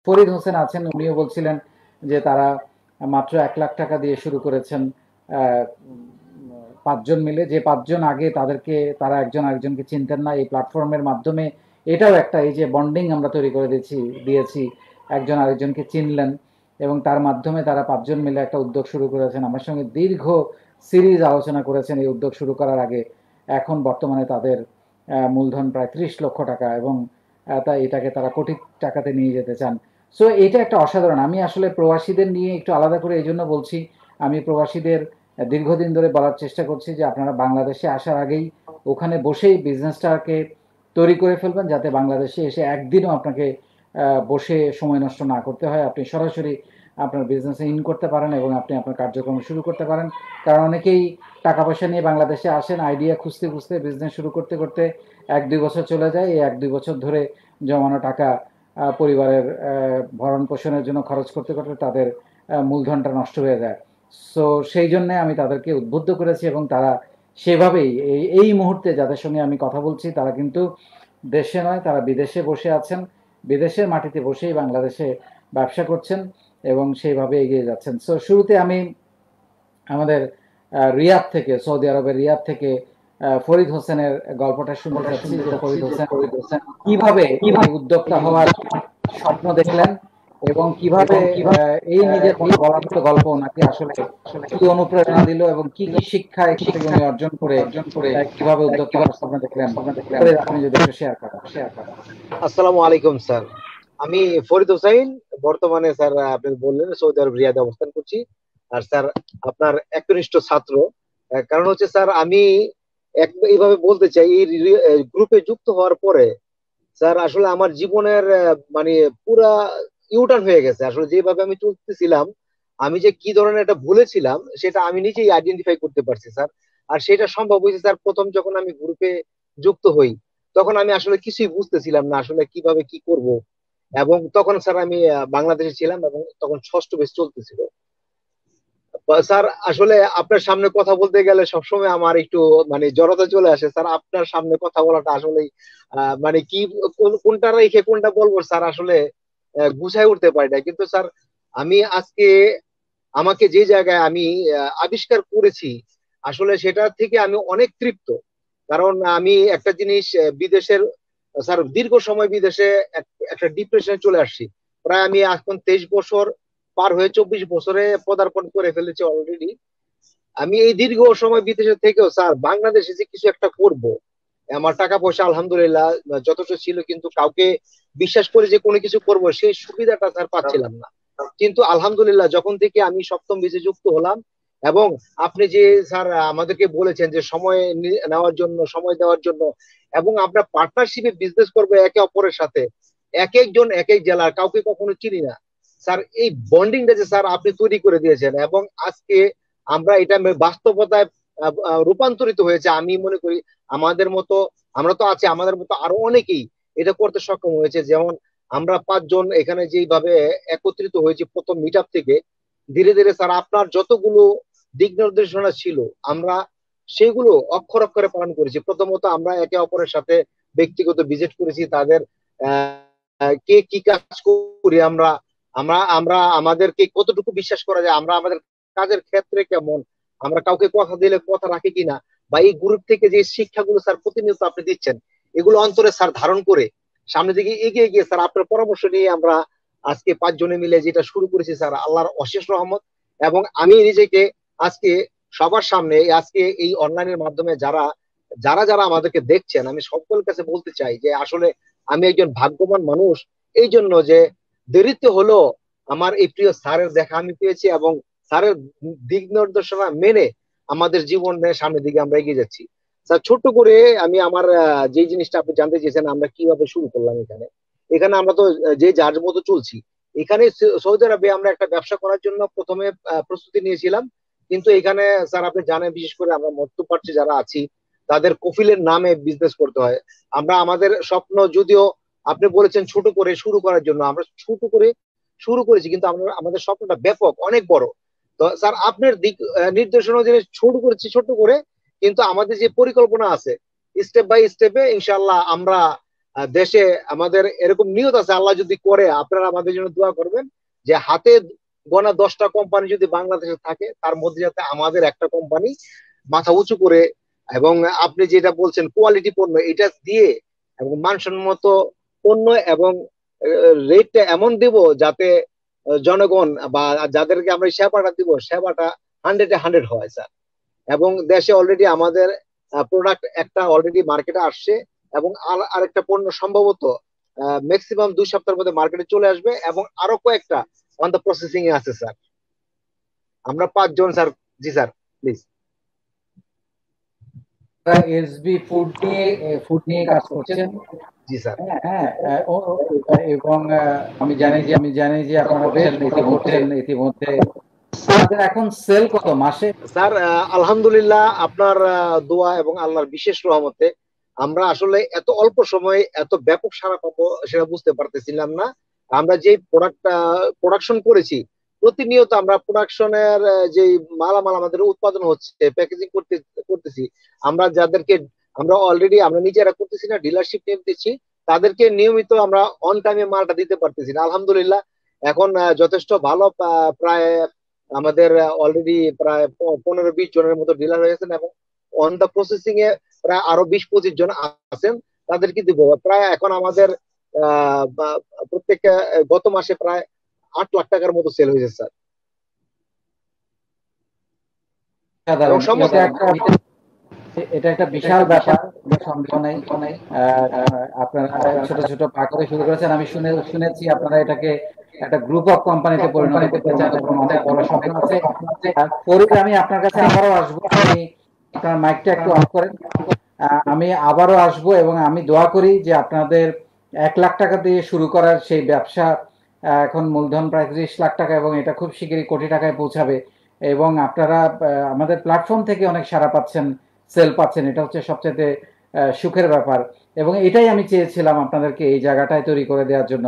ফরিদ হোসেন আছেন, উনিও বলছিলেন যে তারা মাত্র 1 লাখ টাকা দিয়ে শুরু করেছেন, 5 জন মিলে। যে 5 জন আগে তাদেরকে তারা একজন আরেকজনকে চিনতেন না, এই প্ল্যাটফর্মের মাধ্যমে এটাও একটা, এই যে বন্ডিং আমরা তৈরি করে দিয়েছি, একজন আরেকজনকে চিনলেন এবং তার মাধ্যমে তারা 5 জন মিলে একটা উদ্যোগ শুরু করেছেন। আমার সঙ্গে দীর্ঘ সিরিজ আলোচনা করেছেন এই উদ্যোগ শুরু করার আগে। এখন বর্তমানে তাদের মূলধন প্রায় 30 লক্ষ টাকা, এবং তাই এটাকে তারা কোটি টাকাতে নিয়ে যেতে চান। সো এটা একটা অসাধারণ। আমি আসলে প্রবাসীদের নিয়ে একটু আলাদা করে এই জন্য বলছি, আমি প্রবাসীদের দীর্ঘদিন ধরে বলার চেষ্টা করছি যে আপনারা বাংলাদেশে আসার আগেই ওখানে বসেই বিজনেসটাকে তৈরি করে ফেলবেন, যাতে বাংলাদেশে এসে একদিনও আপনাকে বসে সময় নষ্ট না করতে হয়। আপনি সরাসরি আপনার বিজনেসে ইন করতে পারেন এবং আপনি আপনার কার্যক্রম শুরু করতে পারেন। কারণ অনেকেই টাকা পয়সা নিয়ে বাংলাদেশে আসেন, আইডিয়া খুঁজতে খুঁজতে বিজনেস শুরু করতে করতে 1-2 বছর চলে যায়। এই 1-2 বছর ধরে জমানো টাকা পরিবারের ভরণ পোষণের জন্য খরচ করতে করতে তাদের মূলধনটা নষ্ট হয়ে যায়। সো সেই জন্যে আমি তাদেরকে উদ্বুদ্ধ করেছি, এবং তারা সেভাবেই এই মুহূর্তে যাদের সঙ্গে আমি কথা বলছি তারা কিন্তু দেশে নয়, তারা বিদেশে বসে আছেন, বিদেশের মাটিতে বসেই বাংলাদেশে ব্যবসা করছেন এবং সেইভাবে এগিয়ে যাচ্ছেন। সো শুরুতে আমি আমাদের রিয়াদ থেকে, সৌদি আরবের রিয়াদ থেকে ফরিদ হোসেনের গল্পটা শুনতে চাচ্ছি যে ফরিদ হোসেন কিভাবে এই উদ্যোক্তা হওয়ার স্বপ্ন দেখলেন এবং কিভাবে এই নিজের বলার মতো গল্প নাকি আসলে কি অনুপ্রেরণা দিল এবং কি কি শিক্ষা এখান থেকে উনি অর্জন করে কিভাবে উদ্যোক্তা হওয়ার স্বপ্ন দেখলেন, আপনি যদি একটু শেয়ার করেন। আসসালামু আলাইকুম স্যার। আমি ফরিদ হোসাইন, বর্তমানে স্যার আপনি বললেন সৌদি আরব রিয়াদে অবস্থান করছি। আর স্যার আপনার একনিষ্ঠ ছাত্র। কারণ হচ্ছে স্যার আমি এইভাবে বলতে চাই, এই গ্রুপে যুক্ত হওয়ার পরে স্যার আসলে আমার জীবনের মানে পুরা ইউটার্ন হয়ে গেছে। আসলে যেভাবে আমি চলতেছিলাম, আমি যে কি ধরনের একটা ভুলেছিলাম সেটা আমি নিজেই আইডেন্টিফাই করতে পারছি স্যার। আর সেটা সম্ভব হয়েছে স্যার প্রথম যখন আমি গ্রুপে যুক্ত হই, তখন আমি আসলে কিছুই বুঝতেছিলাম না আসলে কিভাবে কি করব। এবং তখন স্যার আমি বাংলাদেশে ছিলাম এবং তখন ষষ্ঠ বেশ চলতেছিল। স্যার আসলে আপনার সামনে কথা বলতে গেলে সবসময় আমার একটু মানে জড়তা চলে আসে স্যার। আপনার সামনে কথা বলাটা আসলে মানে কি কোনটা রেখে কোনটা বলবো স্যার আসলে গুছাই উঠতে পারি না। কিন্তু স্যার আমি আজকে আমাকে যে জায়গায় আমি আবিষ্কার করেছি, আসলে সেটা থেকে আমি অনেক তৃপ্ত। কারণ আমি একটা জিনিস বিদেশের স্যার দীর্ঘ সময় বিদেশে একটা ডিপ্রেশনে চলে আসছি। প্রায় আমি এখন 23 বছর পার হয়ে 24 বছরে পদার্পণ করে ফেলেছি অলরেডি। আমি এই দীর্ঘ সময় বিদেশে থেকেও স্যার বাংলাদেশে যে কিছু একটা করব, আমার টাকা পয়সা আলহামদুলিল্লাহ যথেষ্ট ছিল, কিন্তু কাউকে বিশ্বাস করে যে কোনো কিছু করব সেই সুবিধাটা স্যার পাচ্ছিলাম না। কিন্তু আলহামদুলিল্লাহ যখন থেকে আমি সপ্তম বেজে যুক্ত হলাম, এবং আপনি যে স্যার আমাদেরকে বলেছেন যে সময় নেওয়ার জন্য, সময় দেওয়ার জন্য, এবং আমরা পার্টনারশিপে বিজনেস করবো একে অপরের সাথে, এক একজন এক এক জেলার, কাউকে কখনো চিনি না স্যার। এই বন্ডিংটা যে স্যার আপনি তৈরি করে দিয়েছেন, এবং আজকে আমরা এটা বাস্তবতায় রূপান্তরিত হয়েছে। আমি মনে করি আমাদের মতো, আমরা তো আছি, আমাদের মতো আরো অনেকেই এটা করতে সক্ষম হয়েছে। যেমন আমরা 5 জন এখানে যেভাবে একত্রিত হয়েছি প্রথম মিট আপ থেকে, ধীরে ধীরে স্যার আপনার যতগুলো দিক নির্দেশনা ছিল আমরা সেগুলো অক্ষর অক্ষরে পালন করেছি। প্রথমত আমরা একে অপরের সাথে ব্যক্তিগত ভিজিট করেছি, তাদের কে কি কাজ করি আমরা, আমরা আমরা আমাদেরকে কতটুকু বিশ্বাস করা যায়, আমরা আমাদের কাজের ক্ষেত্রে কেমন, আমরা কাউকে কথা দিলে কথা রাখি কিনা, বা এই গ্রুপ থেকে যে শিক্ষাগুলো স্যার প্রতিনিয়ত আপনি দিচ্ছেন, এগুলো অন্তরে স্যার ধারণ করে সামনের দিকে এগিয়ে গিয়ে স্যার আপনার পরামর্শ নিয়ে আমরা আজকে 5 জনে মিলে যেটা শুরু করেছি স্যার, আল্লাহর অশেষ রহমত। এবং আমি নিজেকে আজকে সবার সামনে আজকে এই অনলাইনের মাধ্যমে যারা যারা যারা আমাদেরকে দেখছেন, আমি সকলের কাছে বলতে চাই যে আসলে আমি একজন ভাগ্যবান মানুষ এই জন্য যে দেরিতে হলো আমার এই প্রিয় স্যারের দেখা আমি পেয়েছি, এবং স্যারের দিক নির্দেশনা মেনে আমাদের জীবনের সামনের দিকে আমরা এগিয়ে যাচ্ছি। স্যার ছোট্ট করে আমি আমার যে জিনিসটা আপনি জানতে চেয়েছেন আমরা কিভাবে শুরু করলাম এখানে, এখানে আমরা তো যে যার মতো চলছি। এখানে সৌদি আরবে আমরা একটা ব্যবসা করার জন্য প্রথমে প্রস্তুতি নিয়েছিলাম, কিন্তু এখানে স্যার আপনি জানেন বিশেষ করে আমরা মধ্যপ্রাচ্যে যারা আছি তাদের কফিলের নামে বিজনেস করতে হয়। আমরা আমাদের স্বপ্ন যদিও আপনি বলেছেন ছোট করে শুরু করার জন্য, আমরা ছোট করে শুরু করেছি, কিন্তু আমরা আমাদের স্বপ্নটা ব্যাপক অনেক বড়। তো স্যার আপনার দিক নির্দেশনা যে শুরু করেছি ছোট করে, কিন্তু আমাদের যে পরিকল্পনা আছে স্টেপ বাই স্টেপে ইনশাল্লাহ আমরা দেশে আমাদের এরকম নিয়ত আছে, আল্লাহ যদি করে আপনারা আমাদের জন্য দোয়া করবেন যে হাতে গোনা 10টা কোম্পানি যদি বাংলাদেশে থাকে তার মধ্যে যাতে আমাদের একটা কোম্পানি মাথা উঁচু করে, এবং আপনি যেটা বলছেন কোয়ালিটি পণ্য এটা দিয়ে এবং মানসম্মত পণ্য এবং রেটটা এমন দিব যাতে জনগণ বা যাদেরকে আমরা সেবাটা দিব সেবাটা 100-এ 100 হয় স্যার। এবং দেশে অলরেডি আমাদের প্রোডাক্ট একটা অলরেডি মার্কেটে আসছে, এবং আরেকটা পণ্য সম্ভবত ম্যাক্সিমাম 2 সপ্তাহের মধ্যে মার্কেটে চলে আসবে, এবং আরো কয়েকটা অন দ্য প্রসেসিং এ আছে স্যার। আমরা 5 জন স্যার। জি স্যার, প্লিজ। এসবি ফুড নিয়ে কাজ করছেন। জি স্যার। হ্যাঁ, এবং আমি জানি যে আপনারা বেশ ইতিমধ্যে আপনাদের এখন সেল কত মাসে? স্যার আলহামদুলিল্লাহ আপনার দোয়া এবং আল্লাহর বিশেষ রহমতে আমরা আসলে এত অল্প সময়ে এত ব্যাপক সাড়া পাবো সেটা বুঝতে পারতেছিলাম না। আমরা যে প্রোডাকশন করেছি, প্রতিনিয়ত আমরা প্রোডাকশনের যে মালামাল আমাদের উৎপাদন হচ্ছে, প্যাকেজিং করতেছি, আমরা যাদেরকে আমরা অলরেডি আমরা নিজেরা করতেছি না, ডিলারশিপ নিয়ে দিচ্ছি, তাদেরকে নিয়মিত আমরা অন টাইমে মালটা দিতে পারতেছি না আলহামদুলিল্লাহ। এখন যথেষ্ট ভালো, প্রায় আমাদের অলরেডি প্রায় 15-20 জনের মতো ডিলার হয়ে গেছেন, এবং অন দা প্রসেসিং এ প্রায় আরো 20-25 জন আছেন, তাদেরকে দিব প্রায়। এখন আমাদের প্রত্যেক গত মাসে প্রায় 8 লাখ টাকার মতো সেল হয়েছে স্যার। এবং এটা একটা বিশাল ব্যাপার, সন্দেহ নেই। আপনারা ছোট ছোট পা করে শুরু করেছেন, আমি শুনেছি আপনারা এটাকে একটা গ্রুপ অফ কোম্পানিতে পরিণত করতে চান এবং অনেক বড় স্বপ্ন আছে। পরে আমি আপনার কাছে আবারও আসবো, আমি আপনার মাইকটা একটু অফ করেন। আমি আবারও আসবো এবং আমি দোয়া করি যে আপনাদের 1 লাখ টাকা দিয়ে শুরু করার সেই ব্যবসা এখন মূলধন প্রায় 30 লাখ টাকা, এবং এটা খুব শীঘ্রই কোটি টাকায় পৌঁছাবে। এবং আপনারা আমাদের প্ল্যাটফর্ম থেকে অনেক সাড়া পাচ্ছেন, সেল পাচ্ছেন, এটা হচ্ছে সবচেয়ে সুখের ব্যাপার। এবং এটাই আমি চেয়েছিলাম আপনাদেরকে এই জায়গাটায় তৈরি করে দেওয়ার জন্য।